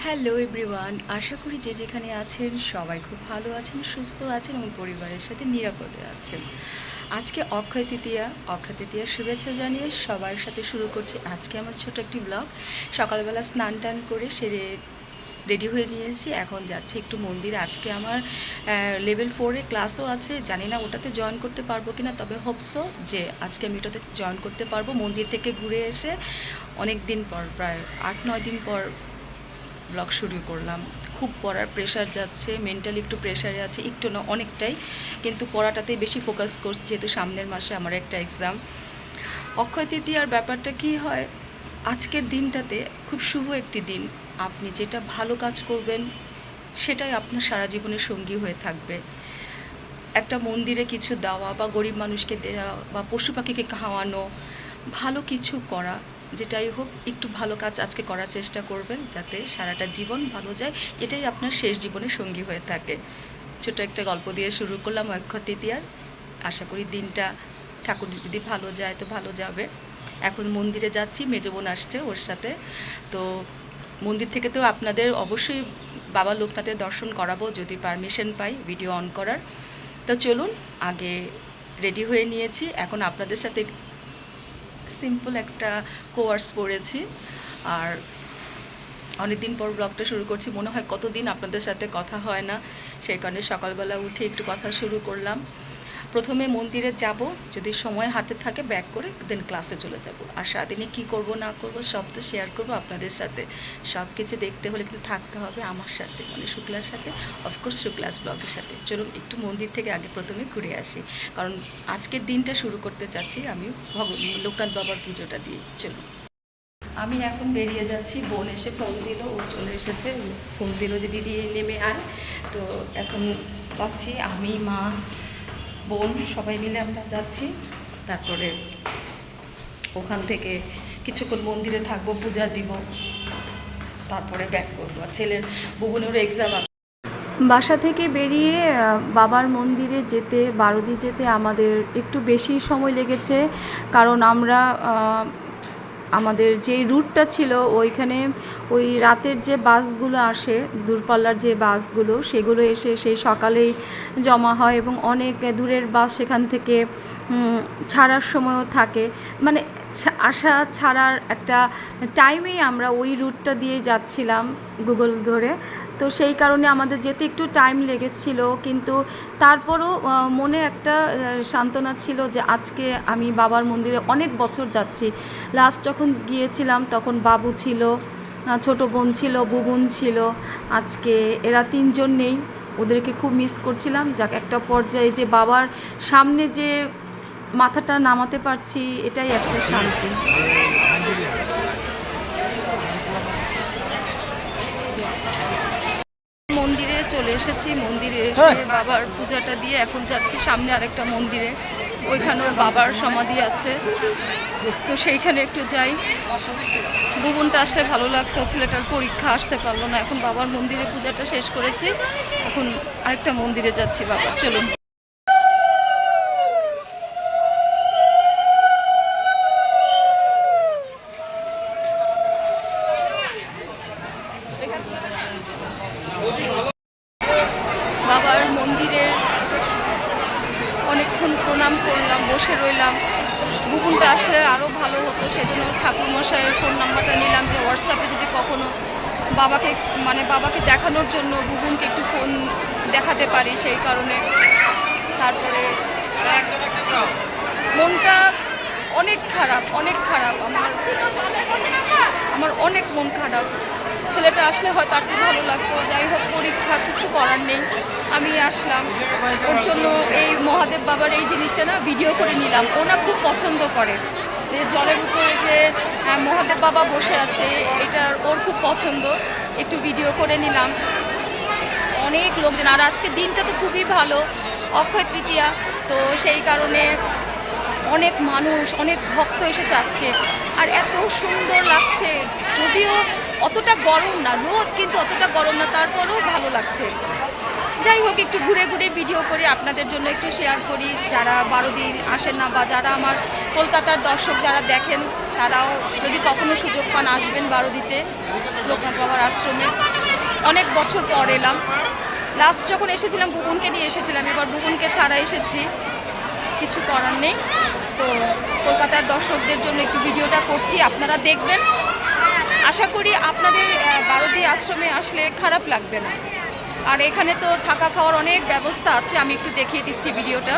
Hello everyone, আশা করি যে যেখানে আছেন সবাই খুব ভালো আছেন, সুস্থ আছেন এবং পরিবারের সাথে নিরাপদে আছেন। আজকে অক্ষয় তৃতীয়ার শুভেচ্ছা জানিয়ে সবার সাথে শুরু করছি আজকে আমার ছোট একটি ব্লগ। সকালবেলা স্নান টান করে সেরে রেডি হয়ে নিয়েছি, এখন যাচ্ছি একটু মন্দিরে। আজকে আমার লেভেল 4-এ ক্লাসও আছে, জানি না ওটাতে জয়েন করতে পারবো কিনা, তবে হোপসো যে আজকে আমি ওটাতে জয়েন করতে পারবো। মন্দির থেকে ঘুরে এসে অনেক দিন পর, প্রায় 8-9 দিন পর ব্লগ শুরু করলাম। খুব পড়ার প্রেশার যাচ্ছে, মেন্টালি একটু প্রেশারে আছে, একটু না অনেকটাই, কিন্তু পড়াটাতেই বেশি ফোকাস করছি যেহেতু সামনের মাসে আমার একটা এক্সাম। অক্ষয় তৃতীয়ার ব্যাপারটা কি হয়, আজকের দিনটাতে খুব শুভ একটি দিন। আপনি যেটা ভালো কাজ করবেন সেটাই আপনার সারা জীবনের সঙ্গী হয়ে থাকবে। একটা মন্দিরে কিছু দেওয়া বা গরিব মানুষকে দেওয়া বা পশু পাখিকে খাওয়ানো, ভালো কিছু করা, যেটাই হোক একটু ভালো কাজ আজকে করার চেষ্টা করবেন যাতে সারাটা জীবন ভালো যায়, এটাই আপনার শেষ জীবনের সঙ্গী হয়ে থাকে। ছোট একটা গল্প দিয়ে শুরু করলাম অক্ষয় তৃতীয়ার। আশা করি দিনটা ঠাকুর যদি ভালো যায় তো ভালো যাবে। এখন মন্দিরে যাচ্ছি, মেজো বোন আসছে ওর সাথে। তো মন্দির থেকে তো আপনাদের অবশ্যই বাবা লোকনাথের দর্শন করাবো যদি পারমিশন পাই ভিডিও অন করার। তো চলুন, আগে রেডি হয়ে নিয়েছি, এখন আপনাদের সাথে সিম্পল একটা কোর্স পড়েছি। আর অনেক দিন পর ব্লগটা শুরু করছি, মনে হয় কতদিন আপনাদের সাথে কথা হয় না, সেই কারণে সকালবেলা উঠে একটু কথা শুরু করলাম। প্রথমে মন্দিরে যাব, যদি সময় হাতে থাকে ব্যাক করে দেন ক্লাসে চলে যাব। আর সারাদিনে কী করব না করব সব তো শেয়ার করব আপনাদের সাথে। সব কিছু দেখতে হলে কিন্তু থাকতে হবে আমার সাথে, মানে শুক্লার সাথে, অফকোর্স শুক্লাস ব্লগের সাথে। চলুন একটু মন্দির থেকে আগে প্রথমে ঘুরে আসি, কারণ আজকের দিনটা শুরু করতে চাচ্ছি আমি লোকনাথ বাবার পুজোটা দিয়ে। চলুন, আমি এখন বেরিয়ে যাচ্ছি। বোন এসে ফোন দিল, ও চলে এসেছে, ফোন দিল যে দিদি নেমে আয়। তো এখন যাচ্ছি আমি, মা, বোন সবাই মিলে আমরা যাচ্ছি। তারপরে ওখান থেকে কিছুক্ষণ মন্দিরে থাকবো, পূজা দিব, তারপরে ব্যাক করবো। ছেলের বুবুনেরও এক্সাম। বাসা থেকে বেরিয়ে বাবার মন্দিরে যেতে, বারুদি যেতে আমাদের একটু বেশি সময় লেগেছে, কারণ আমরা আমাদের যে রুটটা ছিল ওইখানে ওই রাতের যে বাসগুলো আসে, দূরপাল্লার যে বাসগুলো, সেগুলো এসে সেই সকালেই জমা হয় এবং অনেক দূরের বাস সেখান থেকে ছাড়ার সময়ও থাকে, মানে আসা ছাড়ার একটা টাইমেই আমরা ওই রুটটা দিয়ে যাচ্ছিলাম গুগল ধরে। তো সেই কারণে আমাদের যেতে একটু টাইম লেগেছিল, কিন্তু তারপরও মনে একটা সান্ত্বনা ছিল যে আজকে আমি বাবার মন্দিরে অনেক বছর যাচ্ছি। লাস্ট যখন গিয়েছিলাম তখন বাবু ছিল, ছোট বোন ছিল, বুবুন ছিল। আজকে এরা তিনজন নেই, ওদেরকে খুব মিস করছিলাম। যাক, একটা পর্যায়ে যে বাবার সামনে যে মাথাটা নামাতে পারছি, এটাই একটা শান্তি। মন্দিরে চলে এসেছি, মন্দিরে এসে বাবার পূজাটা দিয়ে এখন যাচ্ছি সামনে আরেকটা মন্দিরে, ওইখানেও বাবার সমাধি আছে, তো সেইখানে একটু যাই। বুবনটা আসলে ভালো লাগতো, ছেলেটার পরীক্ষা, আসতে পারলো না। এখন বাবার মন্দিরে পূজাটা শেষ করেছি, এখন আরেকটা মন্দিরে যাচ্ছি বাবা। চলুন। বাবার মন্দিরে অনেকক্ষণ প্রণাম করলাম, বসে রইলাম। বুবুনটা আসলে আরও ভালো হতো, সেই জন্য ঠাকুরমশাইয়ের ফোন নাম্বারটা নিলাম যে হোয়াটসঅ্যাপে যদি কখনো বাবাকে দেখানোর জন্য বুবুনকে একটু ফোন দেখাতে পারি, সেই কারণে। তারপরে মনটা অনেক খারাপ, অনেক খারাপ, আমার অনেক মন খারাপ। ছেলেটা আসলে হয়তো আর একটু ভালো লাগতো, যাই হোক পরীক্ষা, কিছু করার নেই। আমি আসলাম ওর জন্য, এই মহাদেব বাবার এই জিনিসটা না ভিডিও করে নিলাম, ও না খুব পছন্দ করে। জলের উপরে যে মহাদেব বাবা বসে আছে, এটা ওর খুব পছন্দ, একটু ভিডিও করে নিলাম। অনেক লোকজন, আর আজকে দিনটা তো খুবই ভালো, অক্ষয় তৃতীয়া, তো সেই কারণে অনেক মানুষ, অনেক ভক্ত এসেছে আজকে। আর এত সুন্দর লাগছে, যদিও অতটা গরম না, রোদ কিন্তু অতটা গরম না, তারপরেও ভালো লাগছে। যাই হোক, একটু ঘুরে ঘুরে ভিডিও করি, আপনাদের জন্য একটু শেয়ার করি। যারা বারুদি আসেন না বা যারা আমার কলকাতার দর্শক যারা দেখেন, তারাও যদি কখনো সুযোগ পান আসবেন বারুদিতে লোকনাথ বাবার আশ্রমে। অনেক বছর পর এলাম। লাস্ট যখন এসেছিলাম বুবুনকে নিয়ে এসেছিলাম, এবার বুবুনকে ছাড়া এসেছি, কিছু করার নেই। তো কলকাতার দর্শকদের জন্য একটু ভিডিওটা করছি, আপনারা দেখবেন। আশা করি আপনাদের বারোদি আশ্রমে আসলে খারাপ লাগবে না। আর এখানে তো থাকা খাওয়ার অনেক ব্যবস্থা আছে, আমি একটু দেখিয়ে দিচ্ছি ভিডিওটা।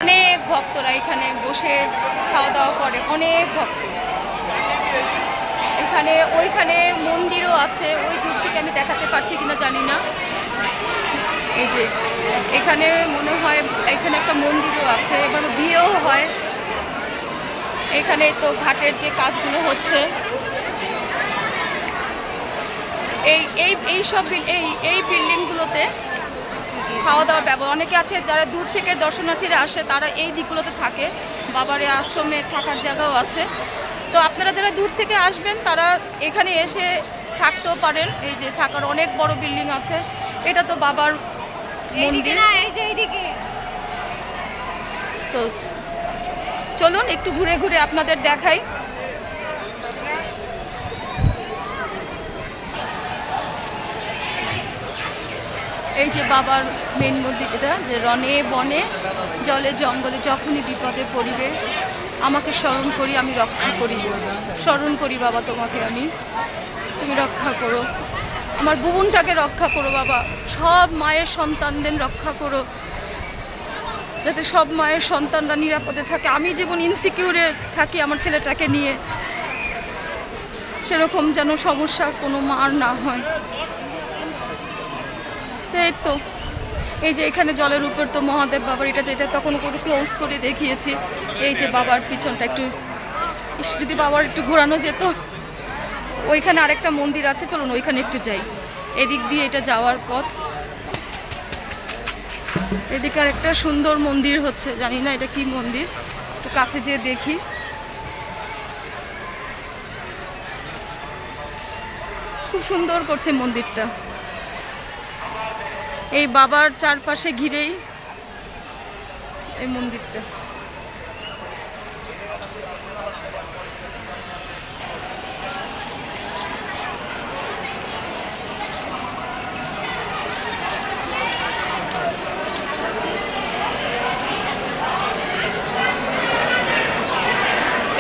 অনেক ভক্তরা এখানে বসে খাওয়া দাওয়া করে, অনেক ভক্ত। এখানে ওইখানে মন্দিরও আছে, ওই দূর থেকে আমি দেখাতে পারছি কিনা জানি না। এই যে এখানে মনে হয় এখানে একটা মন্দিরও আছে, এবার বিয়েও হয় এখানে। তো ঘাটের যে কাজগুলো হচ্ছে, এই সব এই বিল্ডিংগুলোতে খাওয়া দাওয়ার ব্যবস্থা। অনেকে আছে যারা দূর থেকে দর্শনার্থীরা আসে, তারা এই দিকগুলোতে থাকে। বাবার আশ্রমে থাকার জায়গাও আছে। তো আপনারা যারা দূর থেকে আসবেন তারা এখানে এসে থাকতেও পারেন। এই যে থাকার অনেক বড় বিল্ডিং আছে, এটা তো বাবার মন্দির। তো চলুন একটু ঘুরে ঘুরে আপনাদের দেখাই। এই যে বাবার মেন মন্দির, এটা যে রনে বনে জলে জঙ্গলে যখনই বিপদে পড়িবে আমাকে স্মরণ করি, আমি রক্ষা করি। স্মরণ করি বাবা তোমাকে আমি, তুমি রক্ষা করো। আমার বুবুনটাকে রক্ষা করো বাবা, সব মায়ের সন্তানদের রক্ষা করো, যাতে সব মায়ের সন্তানরা নিরাপদে থাকে। আমি যেমন ইনসিকিউরে থাকি আমার ছেলেটাকে নিয়ে, সেরকম যেন সমস্যা কোনো মার না হয়। এই তো এই যে এখানে জলের উপর তো মহাদেব বাবার এটা তখন করে ক্লোজ করে দেখিয়েছি। এই যে বাবার পিছনটা একটু, যদি বাবার একটু ঘোরানো যেত। ওইখানে আরেকটা মন্দির আছে, চলুন ওইখানে একটু যাই। এদিক দিয়ে এটা যাওয়ার পথ। এদিকে আরেকটা সুন্দর মন্দির হচ্ছে, জানি না এটা কি মন্দির, একটু কাছে যেয়ে দেখি। খুব সুন্দর করছে মন্দিরটা, এই বাবার চারপাশে ঘিরেই এই মন্দিরটা।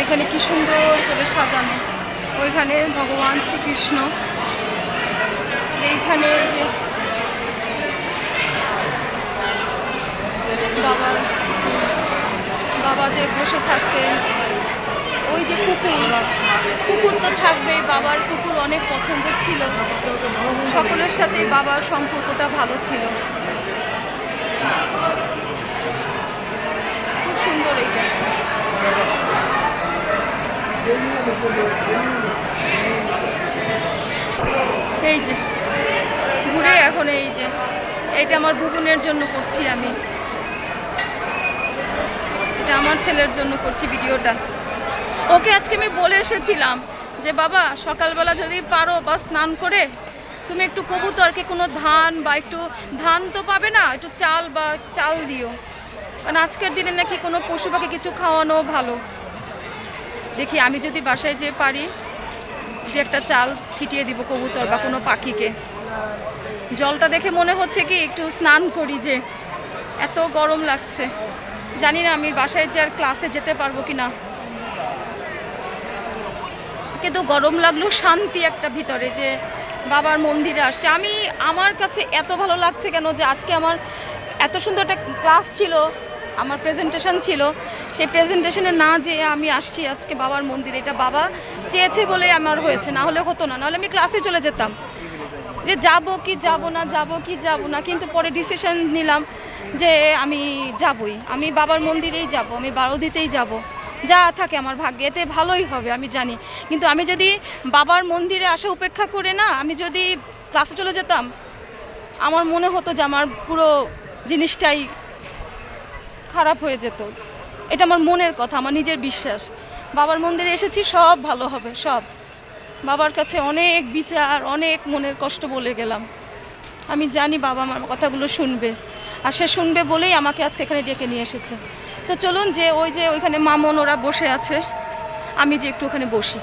এখানে কি সুন্দর করে সাজানো, ওইখানে ভগবান শ্রীকৃষ্ণ, এইখানে যে বাবা যে বসে থাকতেন, ওই যে কুকুর তো থাকবেই, বাবার কুকুর অনেক পছন্দের ছিল, সকলের সাথে বাবার সম্পর্কটা ভালো ছিল। খুব সুন্দর এইটা। এই যে ঘুরে এখন এই যে এইটা আমার বুবুনের জন্য করছি আমি, এটা আমার ছেলের জন্য করছি ভিডিওটা। ওকে আজকে আমি বলে এসেছিলাম যে বাবা সকালবেলা যদি পারো বা স্নান করে তুমি একটু কবুতরকে কোনো ধান বা একটু ধান তো পাবে না, একটু চাল বা চাল দিও, কারণ আজকের দিনে নাকি কোনো পশু পাখি কিছু খাওয়ানো ভালো। দেখি আমি যদি বাসায় যেয়ে পারি যে একটা চাল ছিটিয়ে দিব কবুতর বা কোনো পাখিকে। জলটা দেখে মনে হচ্ছে কি একটু স্নান করি, যে এত গরম লাগছে। জানি না আমি বাসায় যে আর ক্লাসে যেতে পারবো কি না, কিন্তু গরম লাগলেও শান্তি একটা ভিতরে যে বাবার মন্দিরে আসছে। আমার কাছে এত ভালো লাগছে কেন যে আজকে আমার এত সুন্দর একটা ক্লাস ছিল, আমার প্রেজেন্টেশন ছিল, সেই প্রেজেন্টেশনে না যেয়ে আমি আসছি আজকে বাবার মন্দিরে। এটা বাবা চেয়েছে বলে আমার হয়েছে, না হলে হতো না, নাহলে আমি ক্লাসে চলে যেতাম, যে যাব কি যাব না, যাব কি যাব না। কিন্তু পরে ডিসিশন নিলাম যে আমি যাবই, আমি বাবার মন্দিরেই যাব, আমি বারোদিতেই যাব, যা থাকে আমার ভাগ্যে, এতে ভালোই হবে আমি জানি। কিন্তু আমি যদি বাবার মন্দিরে আসা উপেক্ষা করে না আমি যদি ক্লাসে চলে যেতাম, আমার মনে হতো যে আমার পুরো জিনিসটাই খারাপ হয়ে যেত। এটা আমার মনের কথা, আমার নিজের বিশ্বাস। বাবার মন্দিরে এসেছি, সব ভালো হবে, সব। বাবার কাছে অনেক বিচার, অনেক মনের কষ্ট বলে গেলাম। আমি জানি বাবা আমার কথাগুলো শুনবে, আর সে শুনবে বলেই আমাকে আজকে এখানে ডেকে নিয়ে এসেছে। তো চলুন, যে ওইখানে মামন ওরা বসে আছে, আমি যে একটু ওখানে বসি।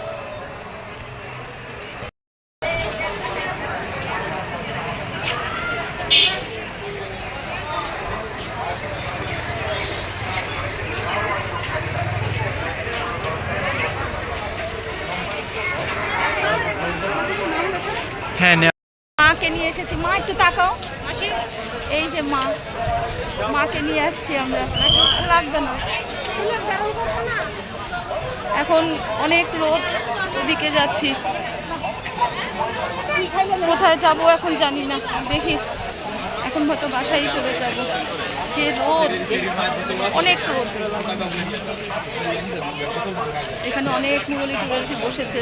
হ্যাঁ মাকে নিয়ে এসেছি, মা একটু তাকাও, এই যে মাকে নিয়ে আসছি আমরা। লাগবে না, এখন অনেক রোদ, ওদিকে যাচ্ছি। কোথায় যাব এখন জানি না, দেখি এখন হয়তো বাসায় চলে যাব। যে রোদ, অনেক রোদ। এখানে অনেক মুরলি টুরলি বসেছে,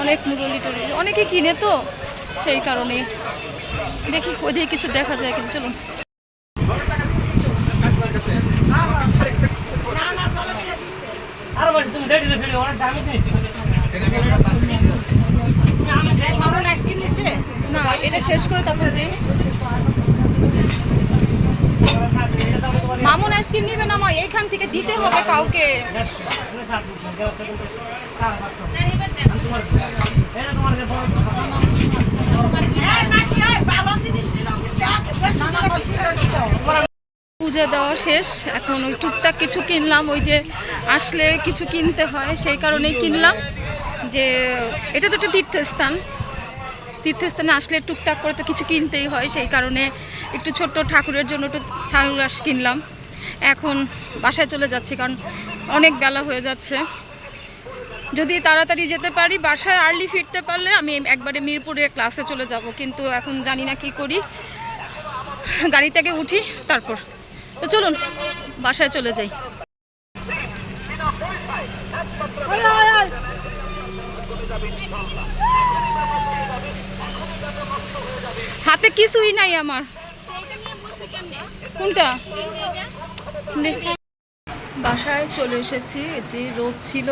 অনেক মুরলি টুরলি, অনেকে কিনে, তো সেই কারণে দেখি ওদিকে কিছু দেখা যায় কিন্তু। চলুন, না এটা শেষ করে তারপর দিই। মামুন আইসক্রিম নিবে না মা, এইখান থেকে দিতে হবে কাউকে। পূজা দেওয়া শেষ, এখন ওই টুকটাক কিছু কিনলাম, ওই যে আসলে কিছু কিনতে হয় সেই কারণেই কিনলাম। যে এটা তো একটা তীর্থস্থানে আসলে টুকটাক করে তো কিছু কিনতেই হয়, সেই কারণে একটু ছোট্ট ঠাকুরের জন্য একটু থালুরাস কিনলাম। এখন বাসায় চলে যাচ্ছি, কারণ অনেক বেলা হয়ে যাচ্ছে। যদি তাড়াতাড়ি যেতে পারি, বাসায় আর্লি ফিরতে পারলে আমি একবারে মিরপুরে ক্লাসে চলে যাব, কিন্তু এখন জানি না কি করি। গাড়ি থেকে উঠি তারপর। তো চলুন বাসায় চলে যাই। হাতে কিছুই নাই আমার। কোনটা? বাসায় চলে এসেছি, যে রোদ ছিল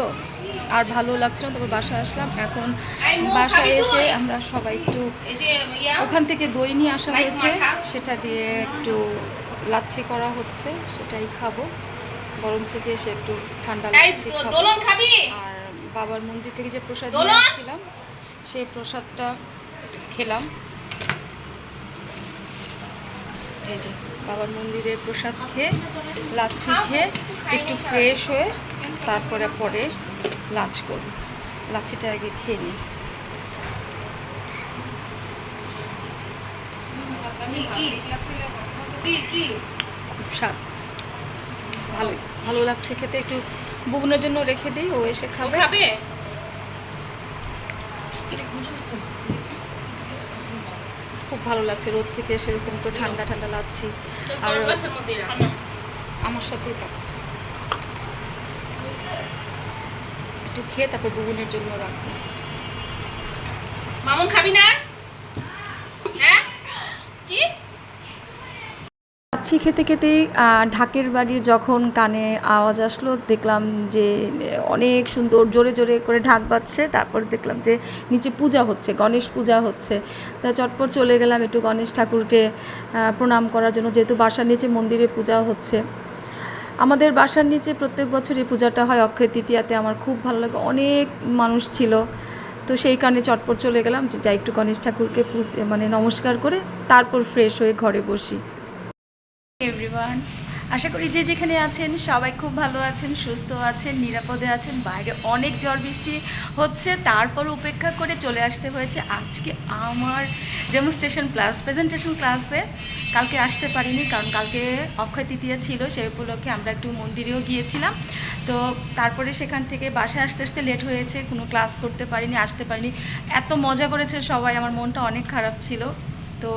আর ভালো লাগছিল, তারপর বাসায় আসলাম। এখন বাসায় এসে আমরা সবাই একটু ওখান থেকে দই নিয়ে আসা হয়েছে, সেটা দিয়ে একটু লাচ্ছি করা হচ্ছে, সেটাই খাবো। গরম থেকে এসে একটু ঠান্ডা লাচ্ছি খাবো। আর বাবার মন্দির থেকে যে প্রসাদ নিয়ে আসছিলাম, সেই প্রসাদটা খেলাম। এই যে বাবার মন্দিরের প্রসাদ খেয়ে, লাচ্ছি খেয়ে একটু ফ্রেশ হয়ে তারপরে লাঞ্চ করব। লাচ্ছিটা আগে খেয়ে নিই। খুব স্বাদ, ভালো লাগছে খেতে। একটু বুবনের জন্য রেখে দিই, ও এসে খাবে। খুব ভালো লাগছে, রোদ থেকে এসে এরকম তো ঠান্ডা ঠান্ডা লাগছে। আর আমার সাথে একটু খেয়ে তারপর বুবনের জন্য রাখবো। মামুন খাবি না? হ্যাঁ কি? লাচ্ছি খেতে খেতেই ঢাকের বাড়ির যখন কানে আওয়াজ আসলো, দেখলাম যে অনেক সুন্দর জোরে জোরে করে ঢাক বাজছে। তারপর দেখলাম যে নিচে পূজা হচ্ছে, গণেশ পূজা হচ্ছে। তা চটপট চলে গেলাম একটু গণেশ ঠাকুরকে প্রণাম করার জন্য, যেহেতু বাসার নিচে মন্দিরে পূজা হচ্ছে। আমাদের বাসার নিচে প্রত্যেক বছর এই পূজাটা হয় অক্ষয় তৃতীয়াতে। আমার খুব ভালো লাগে, অনেক মানুষ ছিল, তো সেই কারণে চটপট চলে গেলাম যে যাই একটু গণেশ ঠাকুরকে নমস্কার করে তারপর ফ্রেশ হয়ে ঘরে বসি। এভরিওয়ান, আশা করি যে যেখানে আছেন সবাই খুব ভালো আছেন, সুস্থ আছেন, নিরাপদে আছেন। বাইরে অনেক ঝড় বৃষ্টি হচ্ছে, তারপর উপেক্ষা করে চলে আসতে হয়েছে আজকে আমার ডেমনস্ট্রেশন ক্লাস, প্রেজেন্টেশন ক্লাসে। কালকে আসতে পারিনি কারণ কালকে অক্ষয় তৃতীয়া ছিল, সেই উপলক্ষে আমরা একটু মন্দিরেও গিয়েছিলাম। তো তারপরে সেখান থেকে বাসায় আসতে আসতে লেট হয়েছে, কোনো ক্লাস করতে পারিনি, আসতে পারিনি। এত মজা করেছে সবাই, আমার মনটা অনেক খারাপ ছিল। তো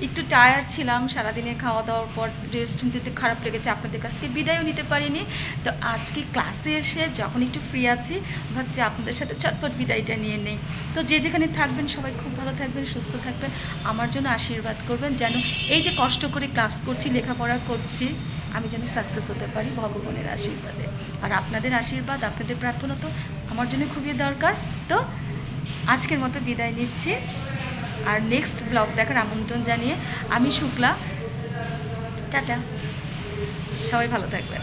একটু টায়ার্ড ছিলাম, সারাদিনে খাওয়া দাওয়ার পর রেস্ট নিতে খারাপ লেগেছে, আপনাদের কাছ থেকে বিদায়ও নিতে পারিনি। তো আজকে ক্লাসে এসে যখন একটু ফ্রি আছি, ভাবছি আপনাদের সাথে চটপট বিদায়টা নিয়ে নেই। তো যে যেখানে থাকবেন সবাই খুব ভালো থাকবেন, সুস্থ থাকবেন, আমার জন্য আশীর্বাদ করবেন যেন এই যে কষ্ট করে ক্লাস করছি, লেখাপড়া করছি, আমি যেন সাকসেস হতে পারি ভগবানের আশীর্বাদে। আর আপনাদের আশীর্বাদ, আপনাদের প্রার্থনা তো আমার জন্য খুবই দরকার। তো আজকের মতো বিদায় নিচ্ছি, আর নেক্সট ব্লগ দেখার আমন্ত্রণ জানিয়ে আমি শুক্লা, টাটা, সবাই ভালো থাকবেন।